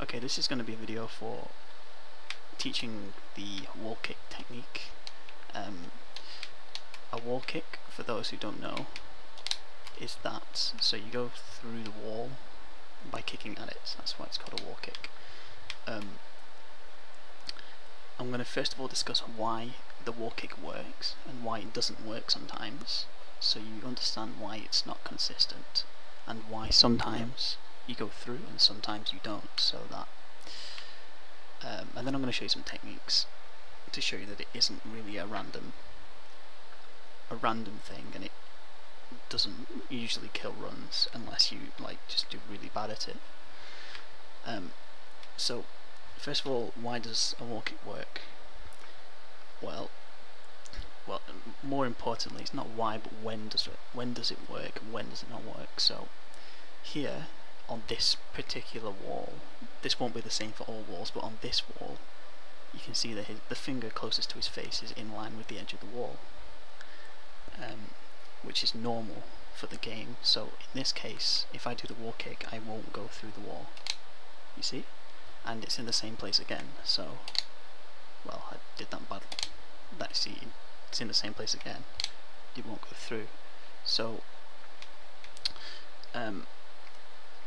Okay, this is going to be a video for teaching the wall kick technique. A wall kick, for those who don't know, is that, so you go through the wall by kicking at it. That's why it's called a wall kick. I'm going to first of all discuss why the wall kick works and why it doesn't work sometimes, so you understand why it's not consistent and why sometimes you go through and sometimes you don't, so that and then I'm going to show you some techniques to show you that it isn't really a random thing, and it doesn't usually kill runs unless you just do really bad at it. So first of all, why does a wall kick work? Well, more importantly, it's not why, but when does it work and when does it not work. So here on this particular wall, this won't be the same for all walls, but on this wall you can see that the finger closest to his face is in line with the edge of the wall, which is normal for the game. So in this case, if I do the wall kick, I won't go through the wall, you see, and it's in the same place again. So, well, I did that badly. See, it's in the same place again, it won't go through. So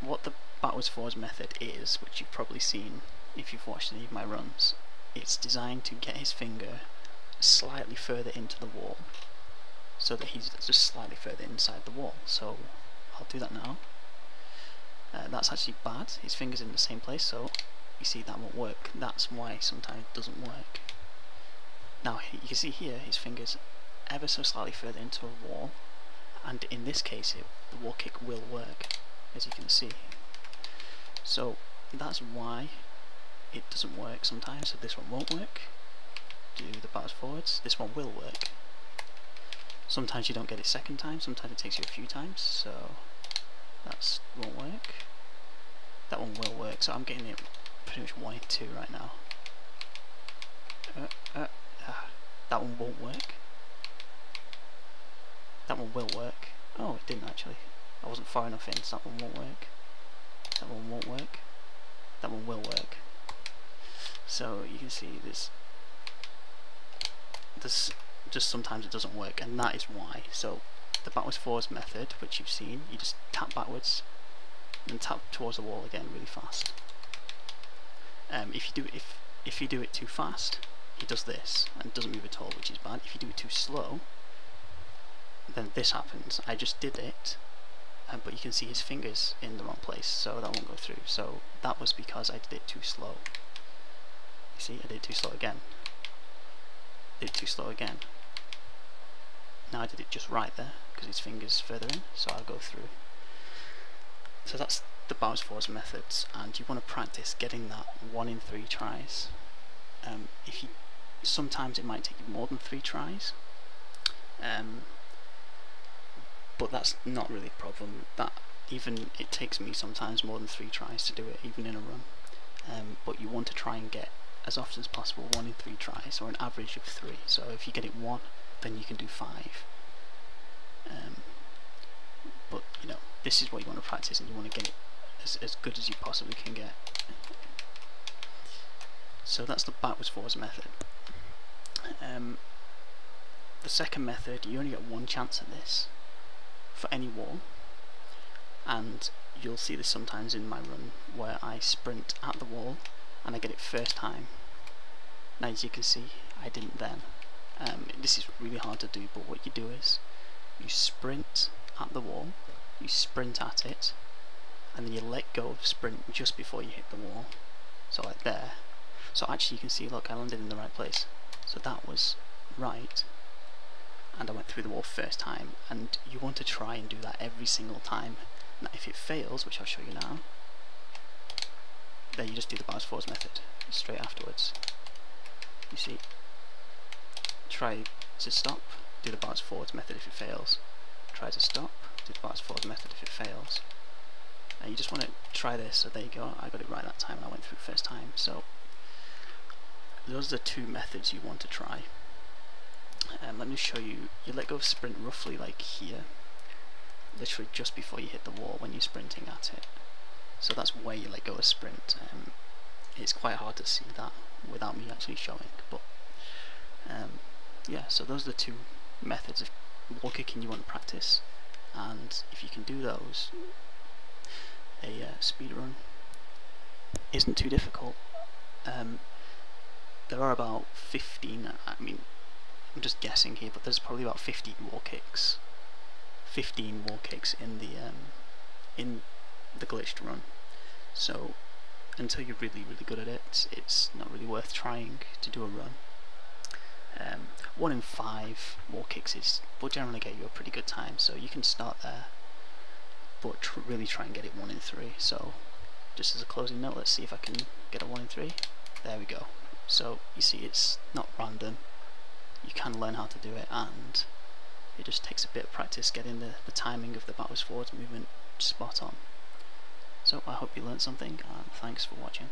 what the backwards forwards method is, which you've probably seen if you've watched any of my runs, it's designed to get his finger slightly further into the wall, so that he's just slightly further inside the wall. So I'll do that now. That's actually bad, his finger's in the same place, so you see that won't work. That's why sometimes it doesn't work. Now you can see here his finger's ever so slightly further into a wall, and in this case the wall kick will work, as you can see. So that's why it doesn't work sometimes. So this one won't work. Do the backwards forwards. This one will work. Sometimes you don't get it second time, sometimes it takes you a few times, so that won't work. That one will work, so I'm getting it pretty much 1 in 2 right now. That one won't work. That one will work. Oh, it didn't actually. I wasn't far enough in, so that one won't work. That one won't work. That one will work. So you can see this just sometimes it doesn't work, and that is why. So the backwards forwards method, which you've seen, you just tap backwards and tap towards the wall again really fast. If you do it too fast, he does this and doesn't move at all, which is bad. If you do it too slow, then this happens. I just did it, but you can see his fingers in the wrong place, so that won't go through. So that was because I did it too slow. You see, I did it too slow again. Did it too slow again. Now I did it just right there because his finger's further in, so I'll go through. So that's the backwards forwards methods, and you want to practice getting that 1 in 3 tries. Sometimes it might take you more than 3 tries, but that's not really a problem. It takes me sometimes more than 3 tries to do it, even in a run. But you want to try and get as often as possible 1 in 3 tries, or an average of 3. So if you get it 1, then you can do 5. But you know, this is what you want to practice, and you want to get it as good as you possibly can get. So that's the backwards forwards method. The second method, you only get 1 chance at this for any wall, and you'll see this sometimes in my run where I sprint at the wall and I get it first time. Now as you can see, I didn't then. This is really hard to do, but what you do is you sprint at the wall, you sprint at it, and then you let go of sprint just before you hit the wall, so like there. So actually you can see, look, I landed in the right place, so that was right, and I went through the wall first time. And you want to try and do that every single time. Now if it fails, which I'll show you now, then you just do the backwards forwards method straight afterwards. You see, try to stop, do the backwards forwards method if it fails, try to stop, do the backwards forwards method if it fails, and you just want to try this. So there you go, I got it right that time and I went through first time. So those are the 2 methods you want to try. Let me show you. You let go of sprint roughly like here, literally just before you hit the wall when you're sprinting at it. So that's where you let go of sprint. It's quite hard to see that without me actually showing, but yeah, so those are the two methods of wall kicking you want to practice, and if you can do those, a speed run isn't too difficult. There are about 15, I mean, I'm just guessing here, but there's probably about 15 wall kicks in the glitched run. So until you're really good at it, it's not really worth trying to do a run. 1 in 5 wall kicks will generally get you a pretty good time, so you can start there, but really try and get it 1 in 3. So just as a closing note, let's see if I can get a 1 in 3. There we go. So you see, it's not random, you can learn how to do it, and it just takes a bit of practice getting the timing of the backwards forwards movement spot on. So I hope you learned something, and thanks for watching.